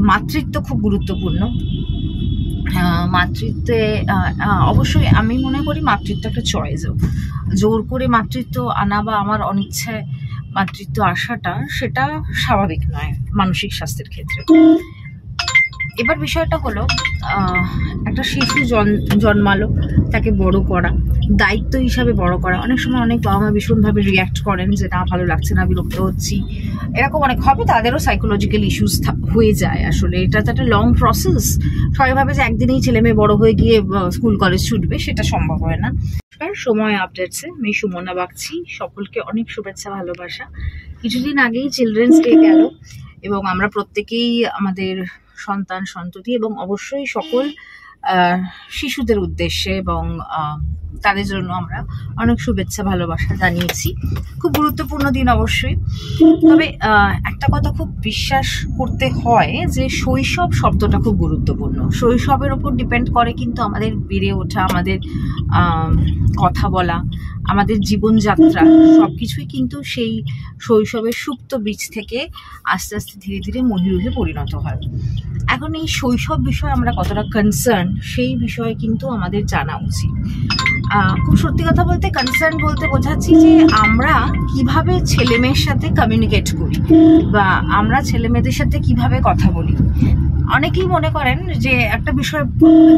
মাতৃত্ব খুব গুরুত্বপূর্ণ। মাতৃত্বে অবশ্যই আমি মনে করি মাতৃত্ব একটা চয়েসও। জোর করে মাতৃত্ব আনা বা আমার অনিচ্ছায় মাতৃত্ব আসাটা সেটা স্বাভাবিক নয় মানসিক স্বাস্থ্যের ক্ষেত্রে। এবার বিষয়টা হলো একটা শিশু জন্মালো, তাকে বড় করা, দায়িত্ব হিসাবে বড় করা। অনেক সময় অনেক বাবা মা ভীষণভাবে রিয়্যাক্ট করেন যে না ভালো লাগছে না, বিরক্ত হচ্ছি, এরকম অনেক হবে। তাদেরও সাইকোলজিক্যাল ইস্যুস হয়ে যায়। আসলে এটা তো একটা লং প্রসেস। সবাই ভাবে যে একদিনেই ছেলে মেয়ে বড় হয়ে গিয়ে স্কুল কলেজ ছুটবে, সেটা সম্ভব হয় না। সময় আপডেটসে আমি সুমনা বাগচি, সকলকে অনেক শুভেচ্ছা ভালোবাসা। কিছুদিন আগেই চিলড্রেন্স ডে গেল এবং আমরা প্রত্যেকেই আমাদের সন্তান সন্ততি এবং অবশ্যই সকল শিশুদের উদ্দেশ্যে এবং তাদের জন্য আমরা অনেক শুভেচ্ছা ভালোবাসা জানিয়েছি। খুব গুরুত্বপূর্ণ দিন অবশ্যই। তবে একটা কথা খুব বিশ্বাস করতে হয় যে শৈশব শব্দটা খুব গুরুত্বপূর্ণ। শৈশবের ওপর ডিপেন্ড করে কিন্তু আমাদের বেড়ে ওঠা, আমাদের কথা বলা, আমাদের জীবনযাত্রা সবকিছুই কিন্তু সেই শৈশবের সুপ্ত বীজ থেকে আস্তে আস্তে ধীরে ধীরে মহিরুহে পরিণত হয়। এখন এই শৈশব বিষয়ে আমরা কতটা কনসার্ন সেই বিষয়ে কিন্তু আমাদের জানা উচিত। খুব সত্যি কথা বলতে কনসার্ন বলতে বোঝাচ্ছি যে আমরা কিভাবে ছেলে মেয়ের সাথে কমিউনিকেট করি বা আমরা ছেলে মেয়েদের সাথে কিভাবে কথা বলি। অনেকেই মনে করেন যে একটা বিষয়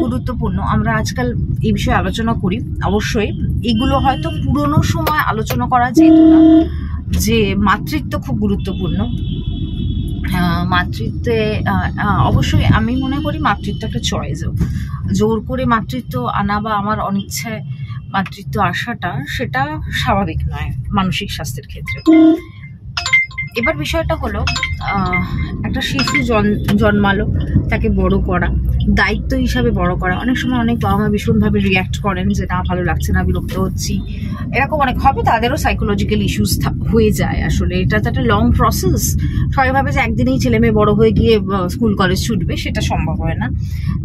গুরুত্বপূর্ণ, আমরা আজকাল এই বিষয়ে আলোচনা করি। অবশ্যই এগুলো হয়তো পুরোনো সময় আলোচনা করা যেত না, যে মাতৃত্ব খুব গুরুত্বপূর্ণ। মাতৃত্বে অবশ্যই আমি মনে করি মাতৃত্ব একটা চয়েসও। জোর করে মাতৃত্ব আনা বা আমার অনিচ্ছায় মাতৃত্ব আসাটা সেটা স্বাভাবিক নয় মানসিক স্বাস্থ্যের ক্ষেত্রে। এবার বিষয়টা হলো একটা শিশু জন্মালো, তাকে বড় করা, দায়িত্ব হিসাবে বড় করা। অনেক সময় অনেক বাবা মা ভীষণভাবে রিয়্যাক্ট করেন যে না ভালো লাগছে না, বিরক্ত হচ্ছি, এরকম অনেক হবে। তাদেরও সাইকোলজিক্যাল ইস্যুস হয়ে যায়। আসলে এটা তো একটা লং প্রসেস। সবাই ভাবে যে একদিনেই ছেলে মেয়ে বড় হয়ে গিয়ে স্কুল কলেজ ছুটবে, সেটা সম্ভব হয় না।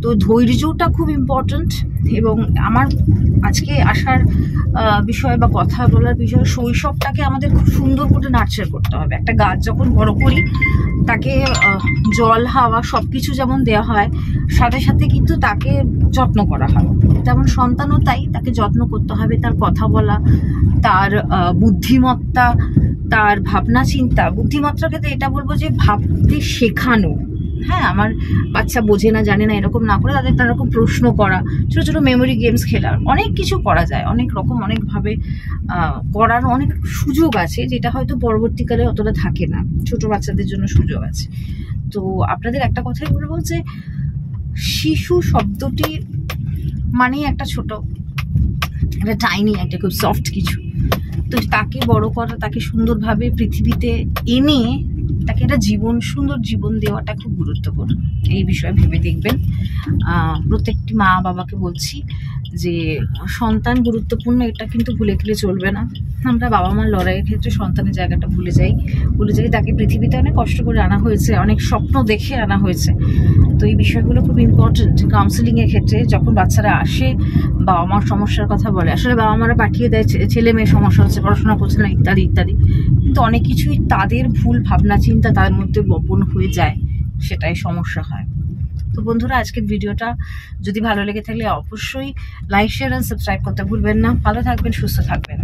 তো ধৈর্যটা খুব ইম্পর্ট্যান্ট। এবং আমার আজকে আসার বিষয় বা কথা বলার বিষয়, শৈশবটাকে আমাদের খুব সুন্দর করে নার্চার করতে হবে। একটা গাছ যখন বড় করি তাকে জল হাওয়া সবকিছু যেমন দেওয়া হয়, সাথে সাথে কিন্তু তাকে যত্ন করা হয়। তেমন সন্তানও তাই, তাকে যত্ন করতে হবে। তার কথা বলা, তার বুদ্ধিমত্তা, তার ভাবনা চিন্তা। বুদ্ধিমত্তার ক্ষেত্রে এটা বলবো যে ভাবতে শেখানো। হ্যাঁ, আমার বাচ্চা বোঝে না, জানে না, এরকম না করে তাদের এরকম প্রশ্ন করা, ছোট ছোট মেমোরি গেমস খেলা, অনেক কিছু করা যায়। অনেক রকম অনেকভাবে করার অনেক সুযোগ আছে, যেটা হয়তো পরবর্তীকালে অতটা থাকে না। ছোট বাচ্চাদের জন্য সুযোগ আছে। তো আপনাদের একটা কথাই বলবো যে শিশু শব্দটি মানেই একটা ছোট, একটা টাইনি, একটা খুব সফট কিছু। তো তাকে বড় করা, তাকে সুন্দরভাবে পৃথিবীতে এনে তাকে একটা সুন্দর জীবন দেওয়াটা খুব গুরুত্বপূর্ণ। এই বিষয়ে ভেবে দেখবেন। প্রত্যেকটি মা বাবাকে বলছি যে সন্তান গুরুত্বপূর্ণ, এটা কিন্তু ভুলে গেলে চলবে না। আমরা বাবা মার লড়াইয়ের ক্ষেত্রে সন্তানের জায়গাটা ভুলে যাই। তাকে পৃথিবীতে অনেক কষ্ট করে আনা হয়েছে, অনেক স্বপ্ন দেখে আনা হয়েছে। তো এই বিষয়গুলো খুব ইম্পর্টেন্ট। কাউন্সিলিংয়ের ক্ষেত্রে যখন বাচ্চারা আসে, বাবা মার সমস্যার কথা বলে, আসলে বাবা মারা পাঠিয়ে দেয় ছেলে মেয়ের সমস্যা হচ্ছে, পড়াশোনা করছে না, ইত্যাদি ইত্যাদি। কিন্তু অনেক কিছুই তাদের ভুল ভাবনা চিন্তা তার মধ্যে বপন হয়ে যায়, সেটাই সমস্যা হয়। তো বন্ধুরা, আজকের ভিডিওটা যদি ভালো লেগে থাকলে অবশ্যই লাইক, শেয়ার আর সাবস্ক্রাইব করতে ভুলবেন না। ভালো থাকবেন, সুস্থ থাকবেন।